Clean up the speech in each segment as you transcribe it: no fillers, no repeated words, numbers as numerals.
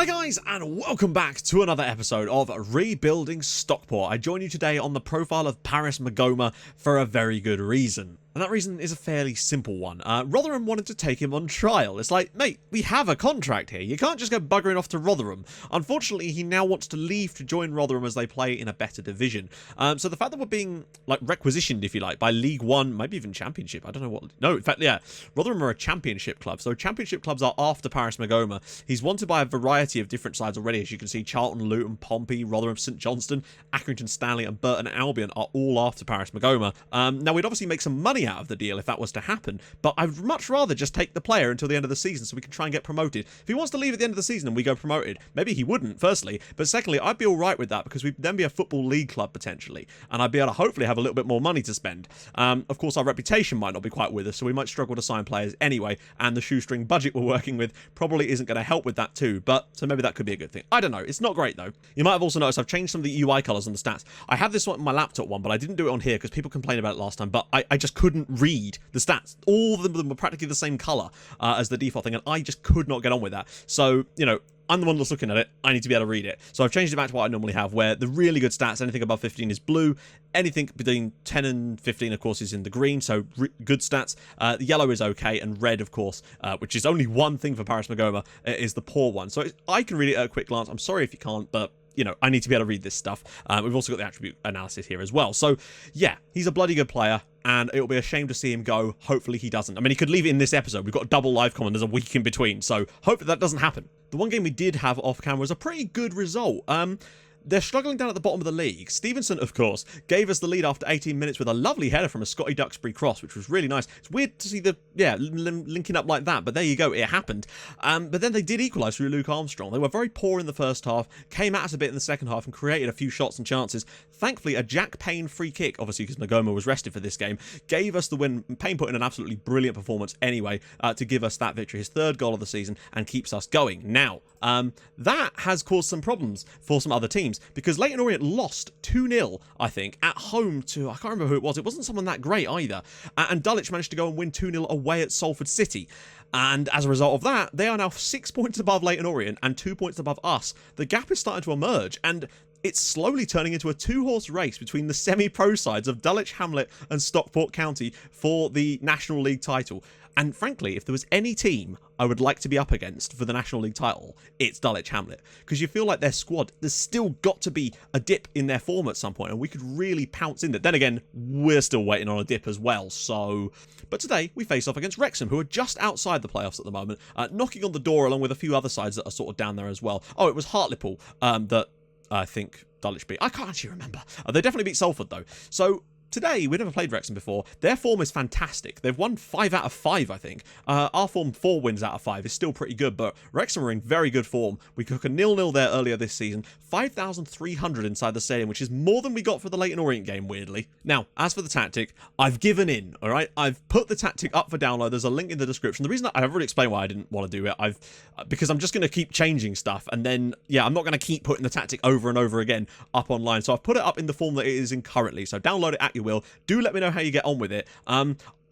Hi guys, and welcome back to another episode of Rebuilding Stockport. I join you today on the profile of Paris Magoma for a very good reason. And that reason is a fairly simple one. Rotherham wanted to take him on trial. It's like, mate, we have a contract here. You can't just go buggering off to Rotherham. Unfortunately, he now wants to leave to join Rotherham as they play in a better division. So the fact that we're being, like, requisitioned, if you like, by League One, maybe even Championship, I don't know what... No, in fact, yeah, Rotherham are a Championship club. So Championship clubs are after Paris Magoma. He's wanted by a variety of different sides already. As you can see, Charlton, Luton, Pompey, Rotherham, St Johnstone, Accrington Stanley, and Burton Albion are all after Paris Magoma. Now, we'd obviously make some money out of the deal if that was to happen, but I'd much rather just take the player until the end of the season so we can try and get promoted. If he wants to leave at the end of the season and we go promoted, maybe he wouldn't, firstly, but secondly, I'd be alright with that because we'd then be a football league club potentially, and I'd be able to hopefully have a little bit more money to spend. Of course, our reputation might not be quite with us, so we might struggle to sign players anyway, and the shoestring budget we're working with probably isn't going to help with that too, but so maybe that could be a good thing. I don't know. It's not great though. You might have also noticed I've changed some of the UI colors on the stats. I have this one on my laptop one, but I didn't do it on here because people complained about it last time, but I just couldn't read the stats. All of them were practically the same color as the default thing, and I just could not get on with that. So, you know, I'm the one that's looking at it. I need to be able to read it. So I've changed it back to what I normally have, where the really good stats, anything above 15 is blue. Anything between 10 and 15, of course, is in the green. So good stats. The yellow is okay. And red, of course, which is only one thing for Paris Magoma, is the poor one. So I can read it at a quick glance. I'm sorry if you can't, but... you know, I need to be able to read this stuff. We've also got the attribute analysis here as well. So, yeah, he's a bloody good player, and it'll be a shame to see him go. Hopefully he doesn't. I mean, he could leave it in this episode. We've got a double live comment. There's a week in between, so hopefully that doesn't happen. The one game we did have off camera was a pretty good result. They're struggling down at the bottom of the league. Stevenson, of course, gave us the lead after 18 minutes with a lovely header from a Scotty Duxbury cross, which was really nice. It's weird to see the, linking up like that, but there you go, it happened. But then they did equalise through Luke Armstrong. They were very poor in the first half, came at us a bit in the second half and created a few shots and chances. Thankfully, a Jack Payne free kick, obviously because Magoma was rested for this game, gave us the win. Payne put in an absolutely brilliant performance anyway to give us that victory, his third goal of the season, and keeps us going. Now, that has caused some problems for some other teams, because Leyton Orient lost 2-0, I think, at home to, I can't remember who it was. It wasn't someone that great either. And Dulwich managed to go and win 2-0 away at Salford City. And as a result of that, they are now 6 points above Leyton Orient and 2 points above us. The gap is starting to emerge, and it's slowly turning into a two-horse race between the semi-pro sides of Dulwich Hamlet and Stockport County for the National League title. And frankly, if there was any team I would like to be up against for the National League title, it's Dulwich Hamlet. Because you feel like their squad, there's still got to be a dip in their form at some point, and we could really pounce in there. Then again, we're still waiting on a dip as well, so... But today, we face off against Wrexham, who are just outside the playoffs at the moment, knocking on the door along with a few other sides that are sort of down there as well. Oh, it was Hartlepool that I think Dulwich beat. I can't actually remember. They definitely beat Salford, though. So... today, we've never played Wrexham before. Their form is fantastic. They've won 5 out of 5, I think. Our form, 4 wins out of 5, is still pretty good, but Wrexham are in very good form. We took a 0-0 there earlier this season. 5,300 inside the stadium, which is more than we got for the Leyton Orient game, weirdly. Now, as for the tactic, I've given in, all right? I've put the tactic up for download. There's a link in the description. The reason I've already explained why I didn't want to do it, because I'm just going to keep changing stuff, and then, yeah, I'm not going to keep putting the tactic over and over again up online. So I've put it up in the form that it is in currently. So download it at your will. Do let me know how you get on with it.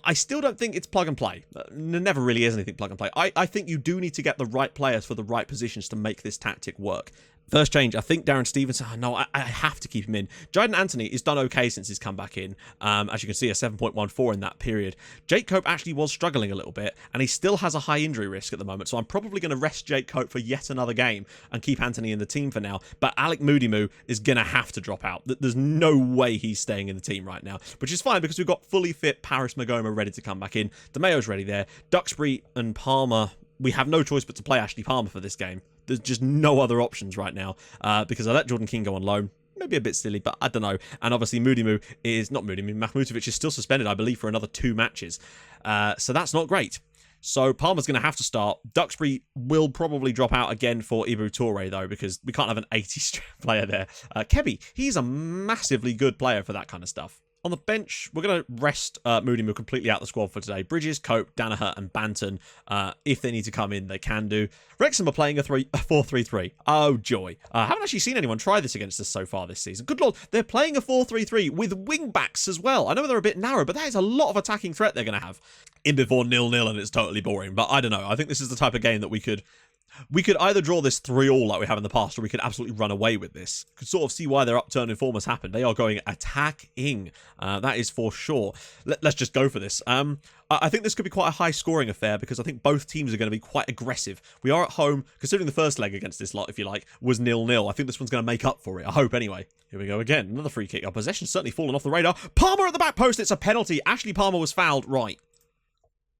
I still don't think it's plug and play. There never really is anything plug and play. I think you do need to get the right players for the right positions to make this tactic work. First change, I think Darren Stevenson, no, I have to keep him in. Jayden Anthony has done okay since he's come back in. As you can see, a 7.14 in that period. Jake Cope actually was struggling a little bit, and he still has a high injury risk at the moment, so I'm probably going to rest Jake Cope for yet another game and keep Anthony in the team for now. But Alec Moodymoo is going to have to drop out. There's no way he's staying in the team right now, which is fine because we've got fully fit Paris Magoma ready to come back in. DeMayo's ready there. Duxbury and Palmer, we have no choice but to play Ashley Palmer for this game. There's just no other options right now because I let Jordan King go on loan. Maybe a bit silly, but I don't know. And obviously Mahmutovic is still suspended, I believe, for another 2 matches. So that's not great. So Palmer's going to have to start. Duxbury will probably drop out again for Ibu Toure, though, because we can't have an 80-strength player there. Kebby, he's a massively good player for that kind of stuff. On the bench, we're going to rest Moodymoo completely out the squad for today. Bridges, Cope, Danaher, and Banton. If they need to come in, they can do. Wrexham are playing a 4-3-3. Oh, joy. I haven't actually seen anyone try this against us so far this season. Good lord, they're playing a 4-3-3 with wing-backs as well. I know they're a bit narrow, but that is a lot of attacking threat they're going to have. In before 0-0 and it's totally boring, but I don't know. I think this is the type of game that we could We could either draw this 3-all like we have in the past, or we could absolutely run away with this. Could sort of see why their upturn in form has happened. They are going attacking. That is for sure. Let's just go for this. I think this could be quite a high-scoring affair because I think both teams are going to be quite aggressive. We are at home, considering the first leg against this lot, if you like, was 0-0. I think this one's going to make up for it. I hope, anyway. Here we go again. Another free kick. Our possession's certainly fallen off the radar. Palmer at the back post. It's a penalty. Ashley Palmer was fouled. Right.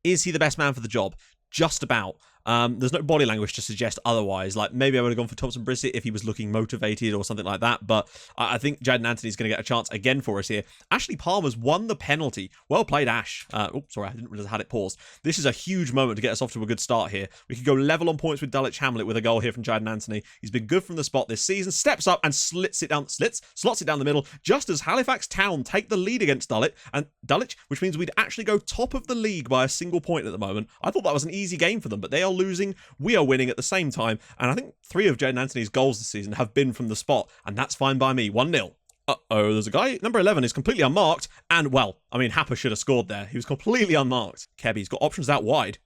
Is he the best man for the job? Just about. There's no body language to suggest otherwise. Like, maybe I would have gone for Thompson Brissett if he was looking motivated or something like that. But I think Jaden Anthony's going to get a chance again for us here. Ashley Palmer's won the penalty. Well played, Ash. Oh, sorry, I didn't realize I had it paused. This is a huge moment to get us off to a good start here. We could go level on points with Dulwich Hamlet with a goal here from Jaden Anthony. He's been good from the spot this season. Steps up and slots it down the middle, just as Halifax Town take the lead against Dulwich, which means we'd actually go top of the league by a single point at the moment. I thought that was an easy game for them, but they are losing. We are winning at the same time, and I think 3 of Jaden Anthony's goals this season have been from the spot, and that's fine by me. 1-0. Uh-oh, there's a guy. Number 11 is completely unmarked, and, well, I mean, Happer should have scored there. He was completely unmarked. Kebby's got options out wide.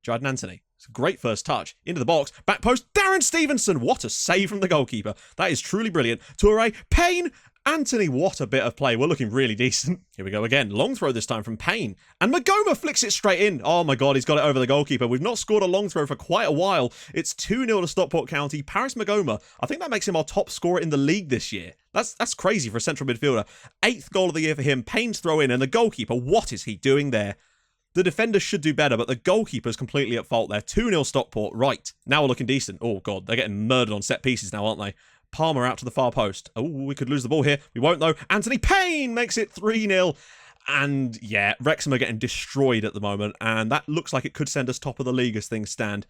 Jaden Anthony. It's a great first touch. Into the box. Back post. Darren Stevenson. What a save from the goalkeeper. That is truly brilliant. Toure. Payne. Anthony, what a bit of play. We're looking really decent. Here we go again. Long throw this time from Payne. And Magoma flicks it straight in. Oh my God, he's got it over the goalkeeper. We've not scored a long throw for quite a while. It's 2-0 to Stockport County. Paris Magoma, I think that makes him our top scorer in the league this year. That's crazy for a central midfielder. 8th goal of the year for him. Payne's throw in, and the goalkeeper, what is he doing there? The defenders should do better, but the goalkeeper's completely at fault there. 2-0 Stockport. Right. Now we're looking decent. Oh God, they're getting murdered on set pieces now, aren't they? Palmer out to the far post. Oh, we could lose the ball here. We won't, though. Anthony Payne makes it 3-0. And, yeah, Wrexham are getting destroyed at the moment. And that looks like it could send us top of the league as things stand.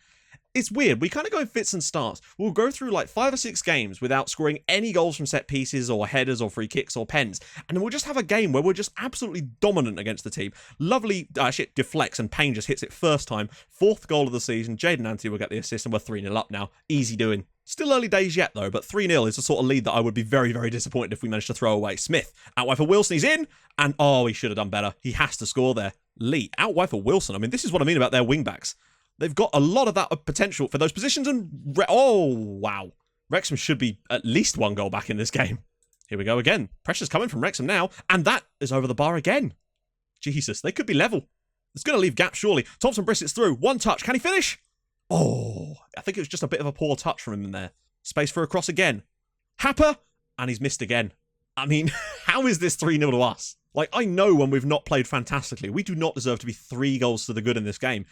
It's weird. We kind of go in fits and starts. We'll go through like 5 or 6 games without scoring any goals from set pieces or headers or free kicks or pens. And then we'll just have a game where we're just absolutely dominant against the team. Lovely shit deflects and Payne just hits it first time. 4th goal of the season. Jaden Anthony will get the assist and we're 3-0 up now. Easy doing. Still early days yet, though, but 3-0 is the sort of lead that I would be very, very disappointed if we managed to throw away. Smith, out wide for Wilson, he's in, and oh, he should have done better. He has to score there. Lee, out wide for Wilson. I mean, this is what I mean about their wing-backs. They've got a lot of that potential for those positions, and oh, wow. Wrexham should be at least 1 goal back in this game. Here we go again. Pressure's coming from Wrexham now, and that is over the bar again. Jesus, they could be level. It's going to leave gaps, surely. Thompson Brissett's through. 1 touch. Can he finish? Oh, I think it was just a bit of a poor touch from him in there. Space for a cross again. Happer, and he's missed again. I mean, how is this 3-0 to us? Like, I know when we've not played fantastically, we do not deserve to be 3 goals to the good in this game.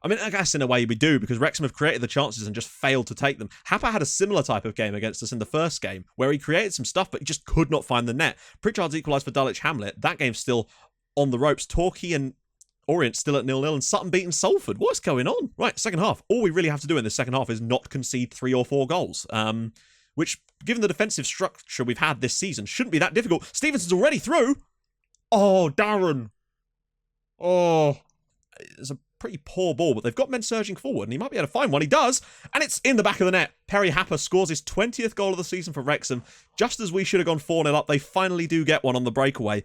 I mean, I guess in a way we do, because Wrexham have created the chances and just failed to take them. Happer had a similar type of game against us in the first game, where he created some stuff, but he just could not find the net. Pritchard's equalised for Dulwich Hamlet. That game's still on the ropes. Torquay and Orient still at 0-0 and Sutton beating Salford. What's going on? Right, second half. All we really have to do in this second half is not concede 3 or 4 goals. Which, given the defensive structure we've had this season, shouldn't be that difficult. Stevenson's already through. Oh, Darren. Oh, it's a pretty poor ball, but they've got men surging forward, and he might be able to find one. He does, and it's in the back of the net. Perry Happer scores his 20th goal of the season for Wrexham. Just as we should have gone 4-0 up, they finally do get one on the breakaway.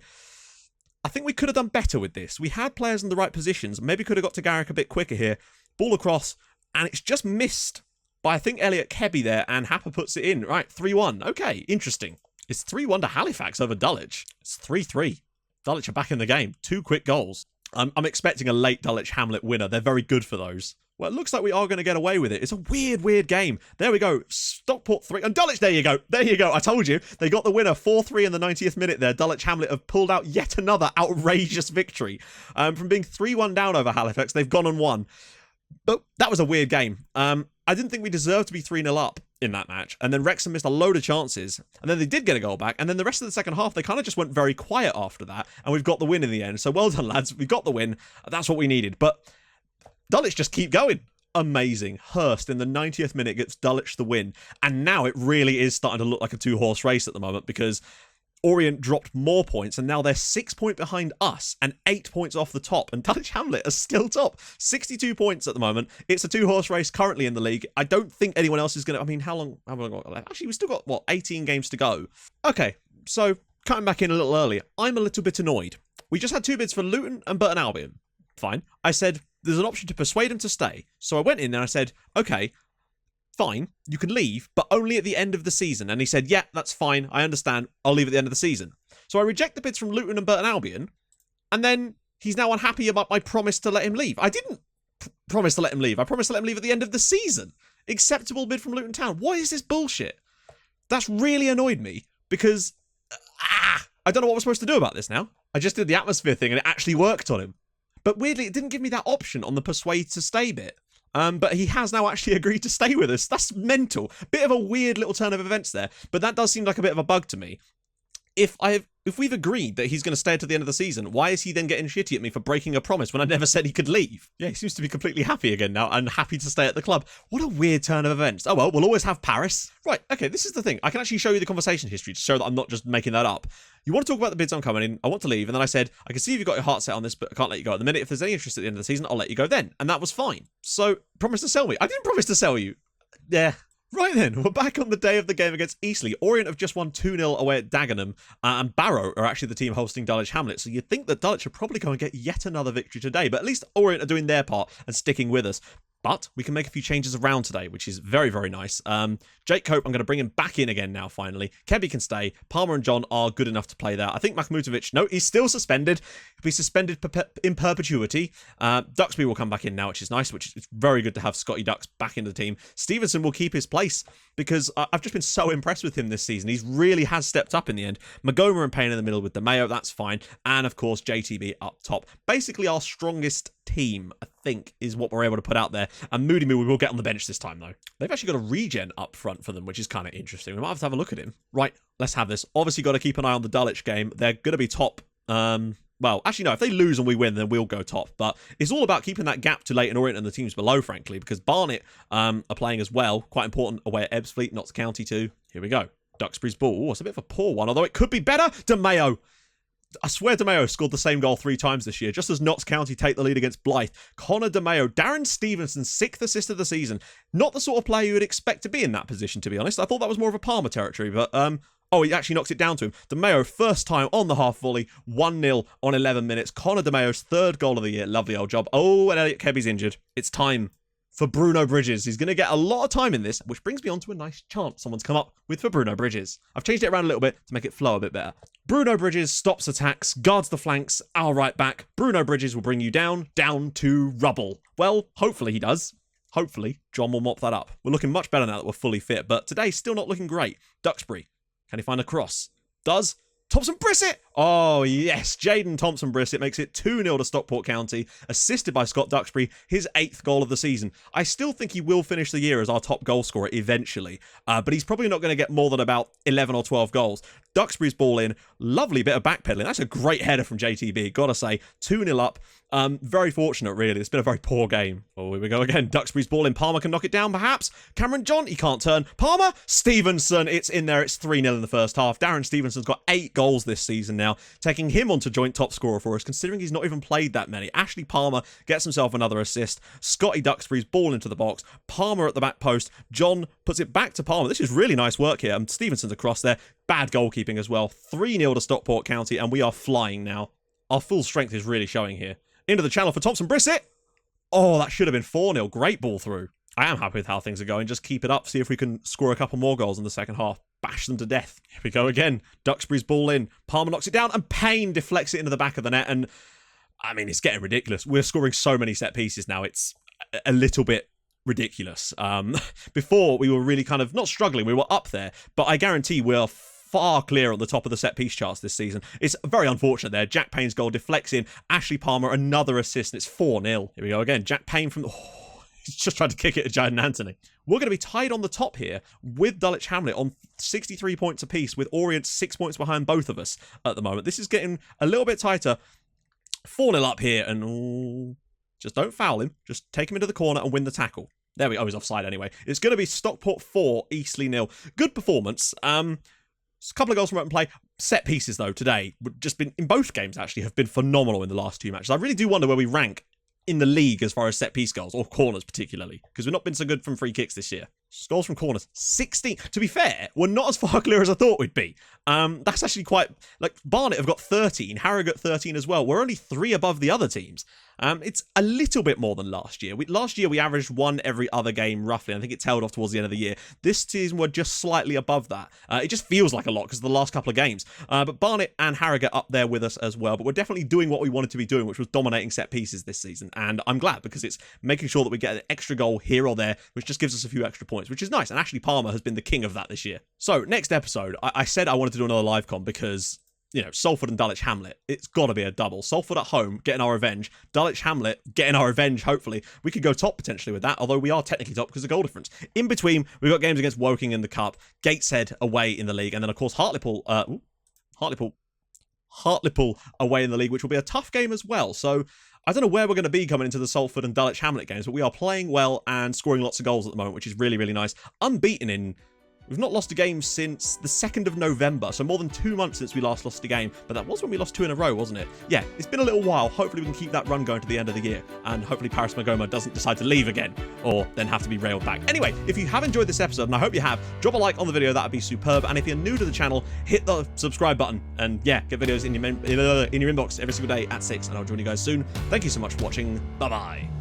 I think we could have done better with this. We had players in the right positions. Maybe could have got to Garrick a bit quicker here. Ball across, and it's just missed by, I think, Elliot Kebby there, and Happer puts it in. Right, 3-1. Okay, interesting. It's 3-1 to Halifax over Dulwich. It's 3-3. Dulwich are back in the game. 2 quick goals. I'm expecting a late Dulwich Hamlet winner. They're very good for those. Well, it looks like we are going to get away with it. It's a weird, weird game. There we go. Stockport 3. And Dulwich, there you go. There you go. I told you. They got the winner. 4-3 in the 90th minute there. Dulwich Hamlet have pulled out yet another outrageous victory. From being 3-1 down over Halifax, they've gone and won. But that was a weird game. I didn't think we deserved to be 3-0 up in that match. And then Wrexham missed a load of chances. And then they did get a goal back. And then the rest of the second half, they kind of just went very quiet after that. And we've got the win in the end. So well done, lads. We got the win. That's what we needed. But Dulwich just keep going. Amazing. Hurst in the 90th minute gets Dulwich the win. And now it really is starting to look like a 2-horse race at the moment, because Orient dropped more points and now they're 6 points behind us and 8 points off the top. And Dulwich Hamlet are still top. 62 points at the moment. It's a 2-horse race currently in the league. I don't think anyone else is going to... I mean, how long have we got left? Actually, we've still got, what, 18 games to go. Okay, so cutting back in a little earlier. I'm a little bit annoyed. We just had 2 bids for Luton and Burton Albion. Fine. I said, there's an option to persuade him to stay. So I went in and I said, okay, fine, you can leave, but only at the end of the season. And he said, yeah, that's fine, I understand, I'll leave at the end of the season. So I reject the bids from Luton and Burton Albion, and then he's now unhappy about my promise to let him leave. I didn't promise to let him leave. I promised to let him leave at the end of the season. Acceptable bid from Luton Town. What is this bullshit? That's really annoyed me, because I don't know what we're supposed to do about this now. I just did the atmosphere thing and it actually worked on him. But weirdly, it didn't give me that option on the persuade to stay bit. But he has now actually agreed to stay with us. That's mental. Bit of a weird little turn of events there, but that does seem like a bit of a bug to me. If we've agreed that he's going to stay to the end of the season, why is he then getting shitty at me for breaking a promise when I never said he could leave? Yeah, he seems to be completely happy again now and happy to stay at the club. What a weird turn of events. Oh well, we'll always have Paris. Right, okay, this is the thing. I can actually show you the conversation history to show that I'm not just making that up. You want to talk about the bids I'm coming in, I want to leave, and then I said, I can see if you've got your heart set on this, but I can't let you go at the minute. If there's any interest at the end of the season, I'll let you go then. And that was fine. So, promise to sell me. I didn't promise to sell you. Yeah. Right then, we're back on the day of the game against Eastleigh. Orient have just won 2-0 away at Dagenham, and Barrow are actually the team hosting Dulwich Hamlet, so you'd think that Dulwich should probably go and get yet another victory today, but at least Orient are doing their part and sticking with us. But we can make a few changes around today, which is very, very nice. Jake Cope, I'm going to bring him back in again now, finally. Kebby can stay. Palmer and John are good enough to play there. I think Mahmutovic, no, he's still suspended. He'll be suspended in perpetuity. Duxbury will come back in now, which is nice, which is very good to have Scotty Ducks back in the team. Stevenson will keep his place because I've just been so impressed with him this season. He really has stepped up in the end. Magoma and Payne in the middle with DeMeo, that's fine. And, of course, JTB up top. Basically, our strongest team, I think, is what we're able to put out there. And Moody Moo we will get on the bench this time, though. They've actually got a regen up front for them, which is kind of interesting. We might have to have a look at him. Right, let's have this. Obviously, got to keep an eye on the Dulwich game. They're going to be top. Well, actually, no, if they lose and we win, then we'll go top. But it's all about keeping that gap to Leighton Orient and the teams below, frankly, because Barnet are playing as well. Quite important away at Ebbsfleet, Notts County too. Here we go. Duxbury's ball. Oh, it's a bit of a poor one, although it could be better. DeMeo. I swear DeMeo scored the same goal 3 times this year, just as Notts County take the lead against Blythe. Connor DeMeo, Darren Stevenson's 6th assist of the season. Not the sort of player you would expect to be in that position, to be honest. I thought that was more of a Palmer territory, but oh, he actually knocks it down to him. DeMeo, first time on the half volley, 1-0 on 11 minutes. Connor DeMeo's 3rd goal of the year. Lovely old job. Oh, and Elliot Kebby's injured. It's time for Bruno Bridges. He's going to get a lot of time in this, which brings me on to a nice chant someone's come up with for Bruno Bridges. I've changed it around a little bit to make it flow a bit better. Bruno Bridges stops attacks, guards the flanks, our right back. Bruno Bridges will bring you down to rubble. Well, hopefully he does. Hopefully, John will mop that up. We're looking much better now that we're fully fit, but today still not looking great. Duxbury, can he find a cross? Does. Thompson Brissett! Oh, yes. Jaden Thompson Brissett makes it 2-0 to Stockport County, assisted by Scott Duxbury, his 8th goal of the season. I still think he will finish the year as our top goal scorer eventually, but he's probably not going to get more than about 11 or 12 goals. Duxbury's ball in, lovely bit of backpedaling. That's a great header from JTB, gotta say. 2-0 up. Very fortunate, really. It's been a very poor game. Oh, here we go again. Duxbury's ball in. Palmer can knock it down, perhaps. Cameron John, he can't turn. Palmer, Stevenson, it's in there. It's 3-0 in the first half. Darren Stevenson's got 8 goals this season now, taking him on to joint top scorer for us, considering he's not even played that many. Ashley Palmer gets himself another assist. Scotty Duxbury's ball into the box. Palmer at the back post. John puts it back to Palmer. This is really nice work here. Stevenson's across there. Bad goalkeeping as well. 3-0 to Stockport County, and we are flying now. Our full strength is really showing here. Into the channel for Thompson Brissett. Oh, that should have been 4-0. Great ball through. I am happy with how things are going. Just keep it up. See if we can score a couple more goals in the second half. Bash them to death. Here we go again. Duxbury's ball in. Palmer knocks it down, and Payne deflects it into the back of the net. And, I mean, it's getting ridiculous. We're scoring so many set pieces now. It's a little bit ridiculous. Before, we were really kind of not struggling. We were up there. But I guarantee we're far clear on the top of the set piece charts this season. It's very unfortunate there. Jack Payne's goal deflects in. Ashley Palmer, another assist, and it's 4-0. Here we go again. Jack Payne from the... Oh, he's just tried to kick it at Jaden Anthony. We're going to be tied on the top here with Dulwich Hamlet on 63 points apiece, with Orient 6 points behind both of us at the moment. This is getting a little bit tighter. 4-0 up here, and just don't foul him. Just take him into the corner and win the tackle. There we go. Oh, he's offside anyway. It's going to be Stockport 4, Eastleigh 0. Good performance. A couple of goals from open play. Set pieces, though, today, just been, in both games, actually, have been phenomenal in the last 2 matches. I really do wonder where we rank in the league as far as set piece goals, or corners particularly, because we've not been so good from free kicks this year. Scores from corners, 16. To be fair, we're not as far clear as I thought we'd be. That's actually quite... Like, Barnet have got 13, Harrogate 13 as well. We're only 3 above the other teams. It's a little bit more than last year. Last year, we averaged 1 every other game, roughly. I think it tailed off towards the end of the year. This season, we're just slightly above that. It just feels like a lot because of the last couple of games. But Barnet and Harrogate up there with us as well. But we're definitely doing what we wanted to be doing, which was dominating set pieces this season. And I'm glad because it's making sure that we get an extra goal here or there, which just gives us a few extra points, which is nice. And Ashley Palmer has been the king of that this year. So, next episode, I said I wanted to do another live con because... you know, Salford and Dulwich Hamlet. It's got to be a double. Salford at home, getting our revenge. Dulwich Hamlet, getting our revenge, hopefully. We could go top potentially with that, although we are technically top because of goal difference. In between, we've got games against Woking in the Cup, Gateshead away in the league, and then, of course, Hartlepool away in the league, which will be a tough game as well. So, I don't know where we're going to be coming into the Salford and Dulwich Hamlet games, but we are playing well and scoring lots of goals at the moment, which is really, really nice. Unbeaten in... We've not lost a game since the 2nd of November, so more than 2 months since we last lost a game, but that was when we lost 2 in a row, wasn't it? Yeah, it's been a little while. Hopefully we can keep that run going to the end of the year, and hopefully Paris Magoma doesn't decide to leave again, or then have to be railed back. Anyway, if you have enjoyed this episode, and I hope you have, drop a like on the video, that would be superb, and if you're new to the channel, hit the subscribe button, and yeah, get videos in your inbox every single day at 6, and I'll join you guys soon. Thank you so much for watching. Bye-bye.